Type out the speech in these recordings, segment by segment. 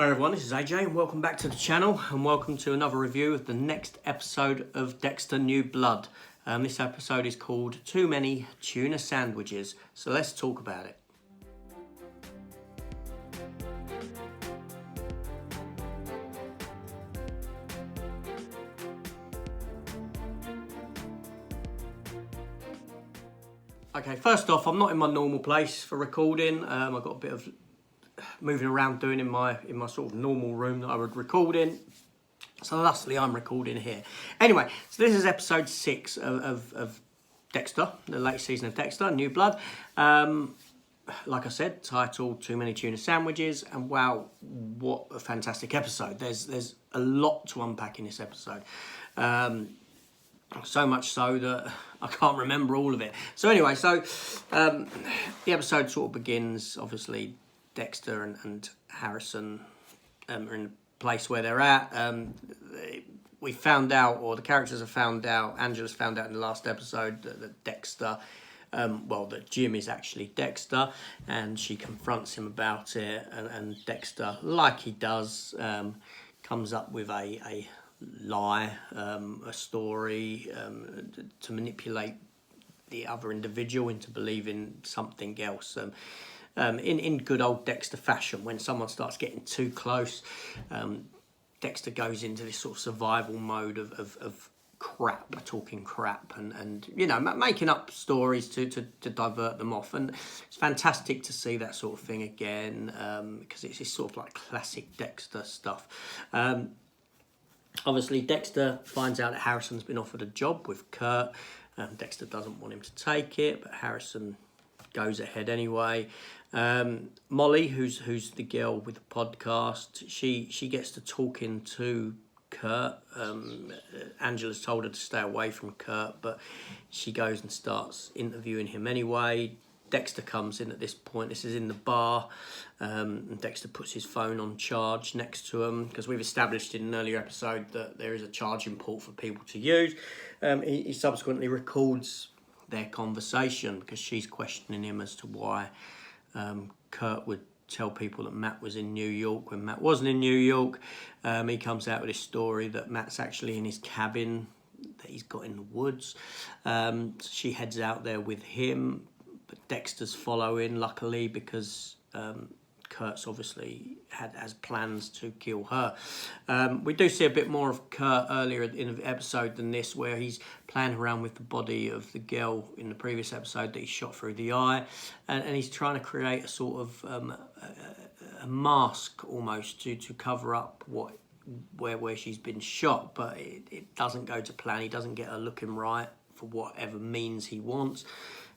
Hi everyone, this is AJ and welcome back to the channel and welcome to another review of the next episode of Dexter New Blood. This episode is called Too Many Tuna Sandwiches, so let's talk about it. Okay, first off, I'm not in my normal place for recording. I've got a bit of moving around doing in my sort of normal room that I would record in. So thusly I'm recording here. Anyway, so this is episode 6 of Dexter, the latest season of Dexter, New Blood. Like I said, titled Too Many Tuna Sandwiches, and wow, what a fantastic episode. There's a lot to unpack in this episode. So much so that I can't remember all of it. So anyway, the episode sort of begins, obviously, Dexter and Harrison are in the place where they're at. We found out, or the characters have found out, Angela's found out in the last episode that Dexter, that Jim is actually Dexter, and she confronts him about it, and Dexter, like he does, comes up with a lie, a story, to manipulate the other individual into believing something else. In good old Dexter fashion, when someone starts getting too close, Dexter goes into this sort of survival mode of crap, talking crap, and you know, making up stories to divert them off. And it's fantastic to see that sort of thing again, because it's sort of like classic Dexter stuff. Obviously, Dexter finds out that Harrison's been offered a job with Kurt. Dexter doesn't want him to take it, but Harrison goes ahead anyway. Molly, who's the girl with the podcast, she gets to talking to Kurt. Angela's told her to stay away from Kurt, but she goes and starts interviewing him anyway. Dexter comes in at this point. This is in the bar, and Dexter puts his phone on charge next to him, because we've established in an earlier episode that there is a charging port for people to use. He subsequently records their conversation because she's questioning him as to why Kurt would tell people that Matt was in New York when Matt wasn't in New York. He comes out with this story that Matt's actually in his cabin that he's got in the woods. She heads out there with him, but Dexter's following, luckily, because Kurt's obviously has plans to kill her. We do see a bit more of Kurt earlier in the episode than this, where he's playing around with the body of the girl in the previous episode that he shot through the eye, and he's trying to create a sort of a mask almost to cover up where she's been shot, but it doesn't go to plan. He doesn't get her looking right for whatever means he wants,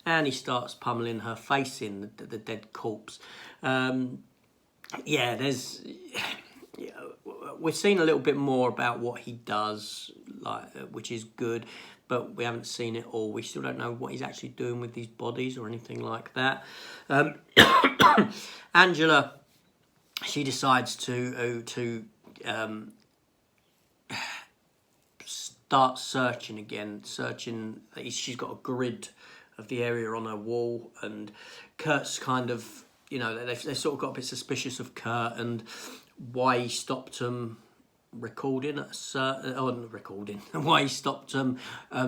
and he starts pummeling her face in, the dead corpse. We've seen a little bit more about what he does, which is good, but we haven't seen it all. We still don't know what he's actually doing with these bodies or anything like that. Angela, she decides to start searching again. She's got a grid of the area on her wall, and Kurt's kind of, you know, they've sort of got a bit suspicious of Kurt and why he stopped them recording at a certain... why he stopped them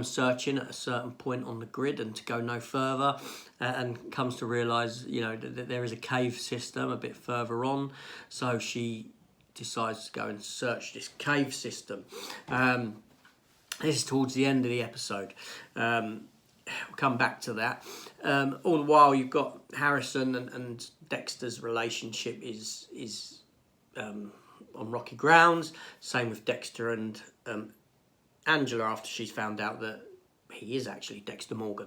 searching at a certain point on the grid and to go no further, and comes to realise, you know, that there is a cave system a bit further on, so she decides to go and search this cave system. This is towards the end of the episode. We'll come back to that. All the while, you've got Harrison and Dexter's relationship is on rocky grounds. Same with Dexter and Angela after she's found out that he is actually Dexter Morgan.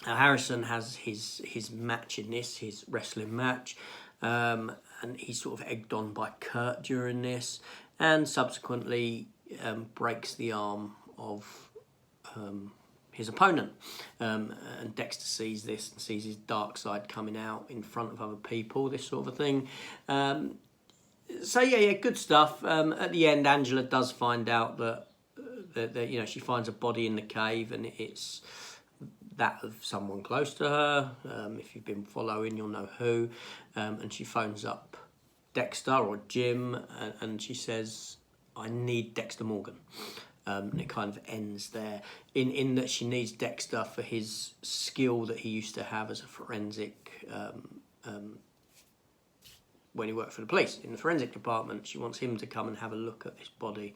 Harrison has his match in this, his wrestling match, and he's sort of egged on by Kurt during this, and subsequently breaks the arm of his opponent, and Dexter sees this and sees his dark side coming out in front of other people, this sort of a thing. So yeah, good stuff. At the end, Angela does find out that you know, she finds a body in the cave, and it's that of someone close to her. If you've been following, you'll know who. And she phones up Dexter or Jim, and she says, I need Dexter Morgan. And it kind of ends there in that she needs Dexter for his skill that he used to have as a forensic when he worked for the police in the forensic department. She wants him to come and have a look at this body,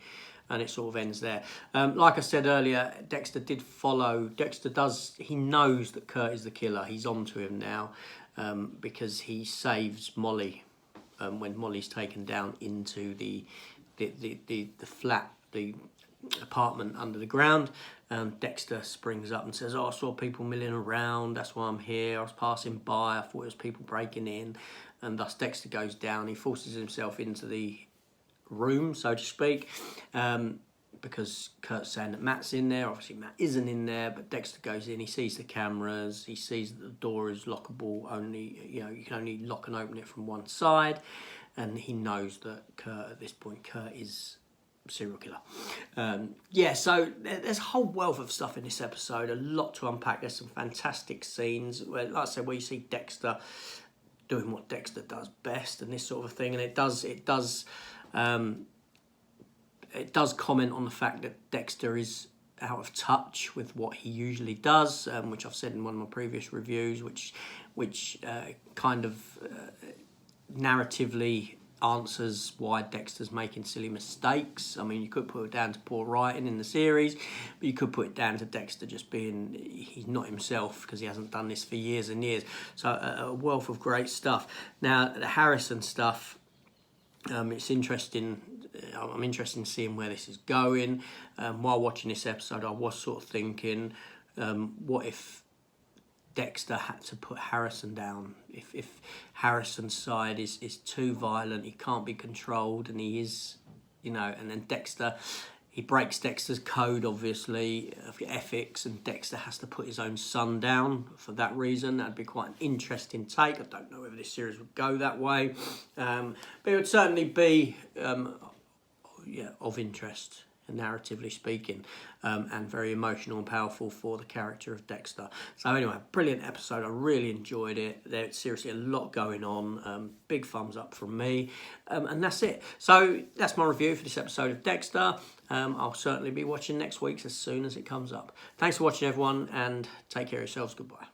and it sort of ends there. Like I said earlier, Dexter did follow. He knows that Kurt is the killer. He's on to him now because he saves Molly when Molly's taken down into the flat, the apartment under the ground. Dexter springs up and says, I saw people milling around, that's why I'm here, I was passing by, I thought it was people breaking in. And thus Dexter goes down, he forces himself into the room, so to speak, because Kurt's saying that Matt's in there. Obviously Matt isn't in there, but Dexter goes in, he sees the cameras, he sees that the door is lockable, you can only lock and open it from one side, and he knows that Kurt is serial killer. So there's a whole wealth of stuff in this episode, a lot to unpack. There's some fantastic scenes where, like I said, where you see Dexter doing what Dexter does best and this sort of thing, and it does comment on the fact that Dexter is out of touch with what he usually does, which I've said in one of my previous reviews, which kind of narratively answers why Dexter's making silly mistakes. I mean, you could put it down to poor writing in the series, but you could put it down to Dexter just he's not himself because he hasn't done this for years and years. So a wealth of great stuff. Now, the Harrison stuff, it's interesting. I'm interested in seeing where this is going. While watching this episode, I was sort of thinking, what if Dexter had to put Harrison down? If Harrison's side is too violent, he can't be controlled, and he is, and then he breaks Dexter's code, obviously, of ethics, and Dexter has to put his own son down for that reason. That'd be quite an interesting take. I don't know whether this series would go that way, but it would certainly be of interest, narratively speaking, and very emotional and powerful for the character of Dexter. So anyway, brilliant episode. I really enjoyed it. There's seriously a lot going on. Big thumbs up from me. And that's it. So that's my review for this episode of Dexter. I'll certainly be watching next week's as soon as it comes up. Thanks for watching, everyone, and take care of yourselves. Goodbye.